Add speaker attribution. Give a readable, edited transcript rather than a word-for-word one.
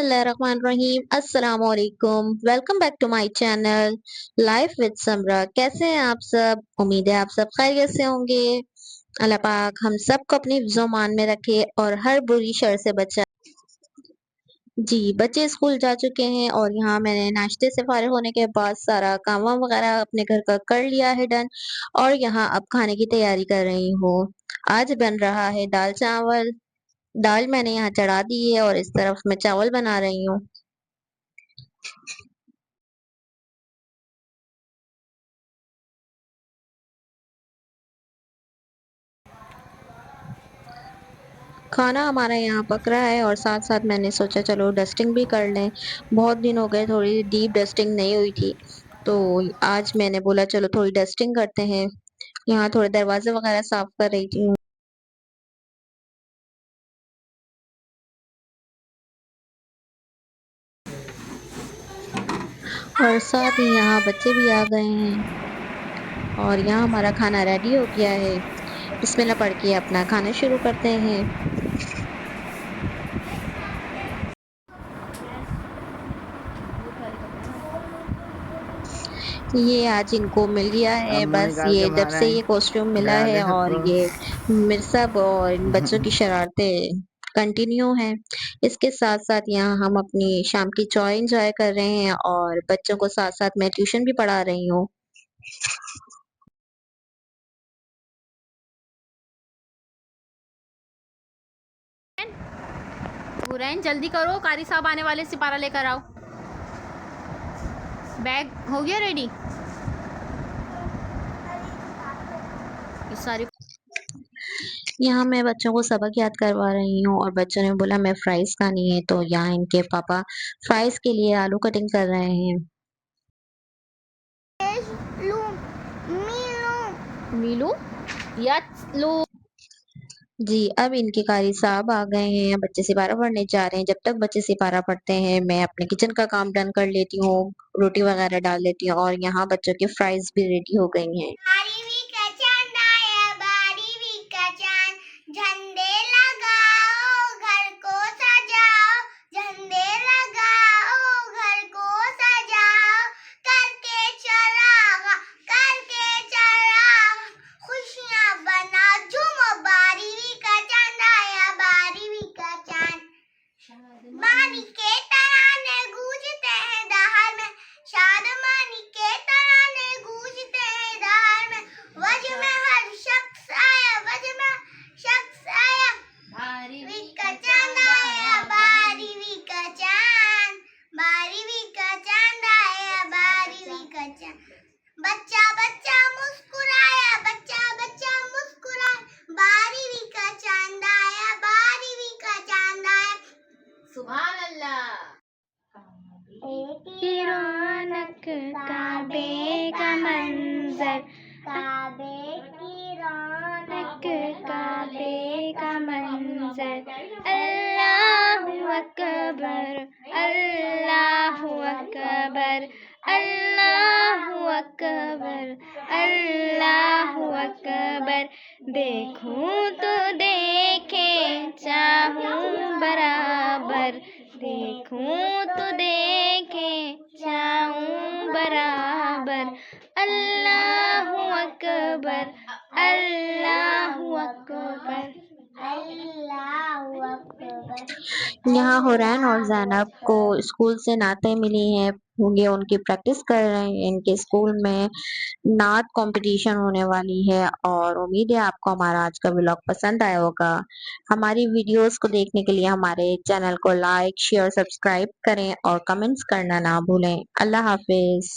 Speaker 1: बिस्मिल्लाहिर्रहमानिर्रहीम अस्सलाम वालेकुम। Welcome back to my channel life with Samra. कैसे हैं आप सब? उम्मीद है आप सब खैरियत से होंगे। अल्लाह पाक हम सबको अपनी ज़ुबान में रखे और हर बुरी शर से बचाए। जी, बच्चे स्कूल जा चुके हैं और यहाँ मैंने नाश्ते से फारिग होने के बाद सारा काम वाम वगैरह अपने घर का कर लिया है डन, और यहाँ अब खाने की तैयारी कर रही हूँ। आज बन रहा है दाल चावल। दाल मैंने यहाँ चढ़ा दी है और इस तरफ मैं चावल बना रही हूँ। खाना हमारा यहाँ पक रहा है और साथ-साथ मैंने सोचा चलो डस्टिंग भी कर लें। बहुत दिन हो गए, थोड़ी डीप डस्टिंग नहीं हुई थी। तो आज मैंने बोला चलो थोड़ी डस्टिंग करते हैं। यहाँ थोड़े दरवाज़े वगैरह साफ कर रही थी। और साथ ही यहाँ बच्चे भी आ गए हैं और यहाँ हमारा खाना रेडी हो गया है। बिस्मिल्लाह पढ़ के अपना खाना शुरू करते हैं। ये आज इनको मिल गया है,
Speaker 2: अम्मा
Speaker 1: बस
Speaker 2: निकाल के
Speaker 1: ये जब
Speaker 2: मारा
Speaker 1: से
Speaker 2: है।
Speaker 1: ये कॉस्ट्यूम मिला
Speaker 2: डरा दे
Speaker 1: है और
Speaker 2: सबको।
Speaker 1: ये मिर्ज़ाब और इन बच्चों की शरारतें कंटिन्यू हैं। इसके साथ-साथ यहाँ हम अपनी शाम की चाय एन्जॉय कर रहे हैं और बच्चों को साथ-साथ मैं ट्यूशन भी पढ़ा रही हूँ।
Speaker 3: हुरैन जल्दी करो, कारी साहब आने वाले, सिपारा लेकर आओ। बैग हो गया रेडी? ये सारी
Speaker 1: यहाँ मैं बच्चों को सबक याद करवा रही हूँ और बच्चों ने बोला हमें फ्राइज़ खानी है, तो यहाँ इनके पापा फ्राइज़ के लिए आलू कटिंग कर रहे हैं।
Speaker 3: मीलू या लू।
Speaker 1: जी, अब इनके कारी साहब आ गए हैं, बच्चे सिपारा पढ़ने जा रहे हैं। जब तक बच्चे सिपारा पढ़ते हैं, मैं अपने किचन का काम डन कर लेती हूँ, रोटी वगैरह डाल लेती हूँ और यहाँ बच्चों की फ्राइज़ भी रेडी हो गई हैं।
Speaker 4: बारीवी का चांद आया, बारीवी का चांद, झंडे लगाओ घर को सजाओ, झंडे लगाओ घर को सजाओ, करके चराग खुशियाँ बना झूमो, बारीवी का चांद आया, बारीवी का चांद। मानी के तराने गूंजते हैं दहार में, शादमानी के तराने गूंजते हैं दहार में, वज में हर शख्स आया, वज में शख्स आया, बारीवी का चांद आया, बारीवी का चांद, बारीवी का चांद आया, बारीवी का चांद। बच्चा बच्चा मुस्कुराया, बच्चा बच्चा मुस्कुराया, बारीवी का चांद आया, बारीवी का चांद आया।
Speaker 3: सुभान अल्लाह।
Speaker 4: की रौनक काबे का मंजर, काबे की रौनक काबे का मंजर, अल्लाहु अकबर, अल्लाहु अकबर, अल्लाहु अकबर, अल्लाहु अकबर। देखूं तो देखे चाहूं बराबर, देखूं तो देखे चाहूं बराबर, अल्लाहु अकबर, अल्लाहु अकबर, अल्लाहु अकबर।
Speaker 1: यहाँ हुरैन और ज़ैनब को स्कूल से नातें मिली हैं। ये उनकी प्रैक्टिस कर रहे हैं। इनके स्कूल में नात कंपटीशन होने वाली है और उम्मीद है आपको हमारा आज का व्लॉग पसंद आया होगा। हमारी वीडियोस को देखने के लिए हमारे चैनल को लाइक, शेयर, सब्सक्राइब करें और कमेंट्स करना ना भूलें। अल्लाह हाफ़िज़।